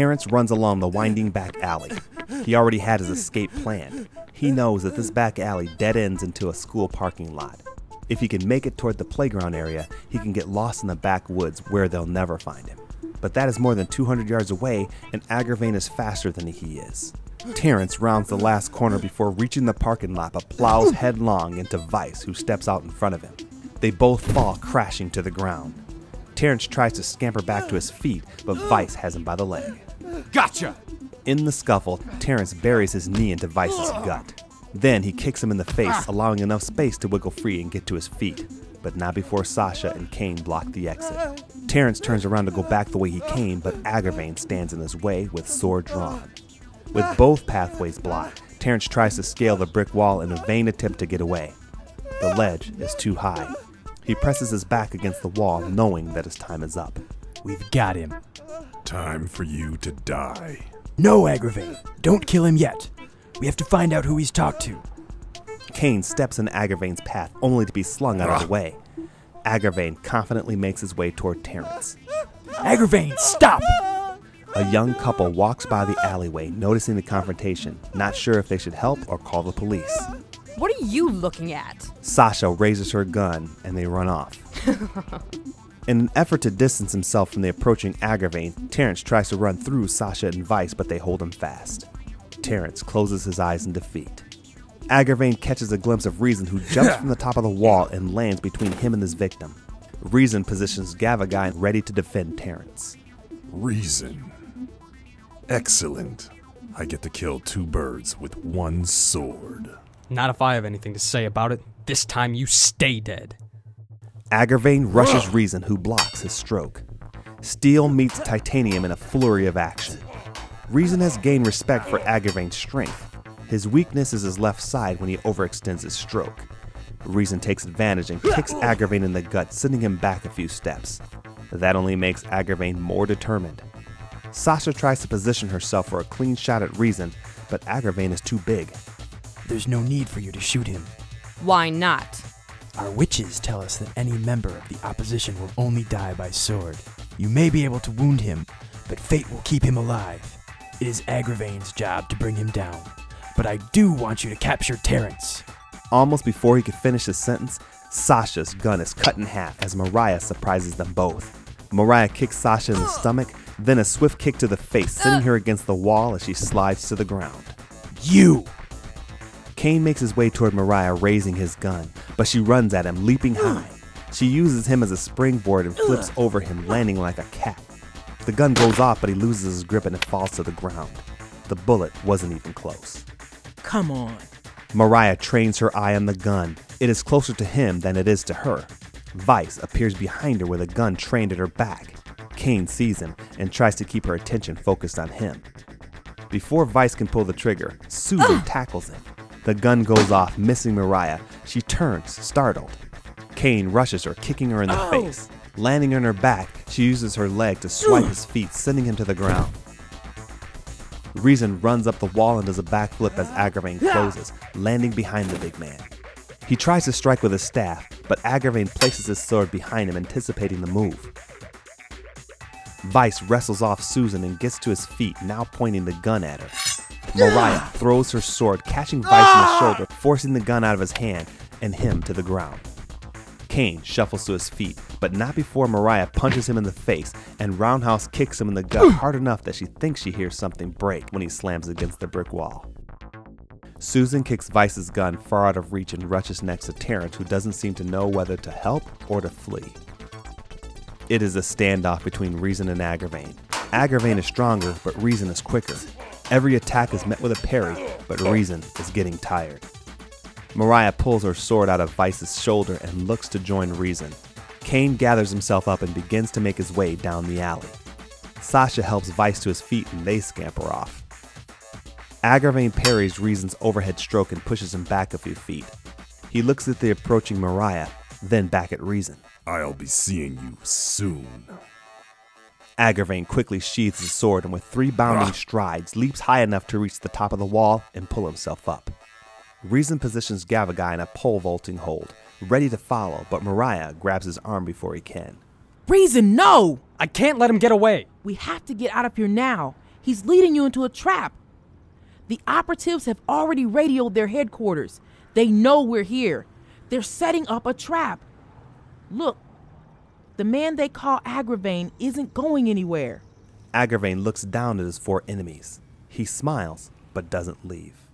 Terrence runs along the winding back alley. He already had his escape planned. He knows that this back alley dead ends into a school parking lot. If he can make it toward the playground area, he can get lost in the backwoods where they'll never find him. But that is more than 200 yards away, and Agravain is faster than he is. Terrence rounds the last corner before reaching the parking lot, but plows headlong into Vice, who steps out in front of him. They both fall crashing to the ground. Terrence tries to scamper back to his feet, but Vice has him by the leg. Gotcha! In the scuffle, Terrence buries his knee into Vice's gut. Then he kicks him in the face, allowing enough space to wiggle free and get to his feet, but not before Sasha and Kane block the exit. Terrence turns around to go back the way he came, but Agravain stands in his way with sword drawn. With both pathways blocked, Terrence tries to scale the brick wall in a vain attempt to get away. The ledge is too high. He presses his back against the wall, knowing that his time is up. We've got him. Time for you to die. No, Agravain. Don't kill him yet. We have to find out who he's talked to. Kane steps in Agravain's path, only to be slung out of the way. Agravain confidently makes his way toward Terrence. Agravain, stop! A young couple walks by the alleyway, noticing the confrontation, not sure if they should help or call the police. What are you looking at? Sasha raises her gun, and they run off. In an effort to distance himself from the approaching Agravain, Terrence tries to run through Sasha and Vice, but they hold him fast. Terrence closes his eyes in defeat. Agravain catches a glimpse of Rezin, who jumps from the top of the wall and lands between him and his victim. Rezin positions Gavagai ready to defend Terrence. Rezin. Excellent. I get to kill two birds with one sword. Not if I have anything to say about it. This time you stay dead. Agravain rushes Rezin, who blocks his stroke. Steel meets titanium in a flurry of action. Rezin has gained respect for Agravain's strength. His weakness is his left side when he overextends his stroke. Rezin takes advantage and kicks Agravain in the gut, sending him back a few steps. That only makes Agravain more determined. Sasha tries to position herself for a clean shot at Rezin, but Agravain is too big. There's no need for you to shoot him. Why not? Our witches tell us that any member of the opposition will only die by sword. You may be able to wound him, but fate will keep him alive. It is Agravain's job to bring him down, but I do want you to capture Terrence. Almost before he could finish his sentence, Sasha's gun is cut in half as Mariah surprises them both. Mariah kicks Sasha in the stomach, then a swift kick to the face, sending her against the wall as she slides to the ground. You! Kane makes his way toward Mariah, raising his gun, but she runs at him, leaping high. She uses him as a springboard and flips over him, landing like a cat. The gun goes off, but he loses his grip and it falls to the ground. The bullet wasn't even close. Come on. Mariah trains her eye on the gun. It is closer to him than it is to her. Vice appears behind her with a gun trained at her back. Kane sees him and tries to keep her attention focused on him. Before Vice can pull the trigger, Susan tackles him. The gun goes off, missing Mariah. She turns, startled. Kane rushes her, kicking her in the face. Landing on her back, she uses her leg to swipe his feet, sending him to the ground. Rezin runs up the wall and does a backflip as Agravain closes, landing behind the big man. He tries to strike with his staff, but Agravain places his sword behind him, anticipating the move. Vice wrestles off Susan and gets to his feet, now pointing the gun at her. Mariah throws her sword, catching Vice in the shoulder, forcing the gun out of his hand and him to the ground. Kane shuffles to his feet, but not before Mariah punches him in the face and roundhouse kicks him in the gut hard enough that she thinks she hears something break when he slams against the brick wall. Susan kicks Vice's gun far out of reach and rushes next to Terrence, who doesn't seem to know whether to help or to flee. It is a standoff between Rezin and Agravain. Agravain is stronger, but Rezin is quicker. Every attack is met with a parry, but Rezin is getting tired. Mariah pulls her sword out of Vice's shoulder and looks to join Rezin. Kane gathers himself up and begins to make his way down the alley. Sasha helps Vice to his feet and they scamper off. Agravain parries Rezin's overhead stroke and pushes him back a few feet. He looks at the approaching Mariah, then back at Rezin. I'll be seeing you soon. Agravain quickly sheathes his sword and with 3 bounding strides leaps high enough to reach the top of the wall and pull himself up. Rezin positions Gavagai in a pole vaulting hold, ready to follow, but Mariah grabs his arm before he can. Rezin, no! I can't let him get away. We have to get out of here now. He's leading you into a trap. The operatives have already radioed their headquarters. They know we're here. They're setting up a trap. Look, the man they call Agravain isn't going anywhere. Agravain looks down at his 4 enemies. He smiles, but doesn't leave.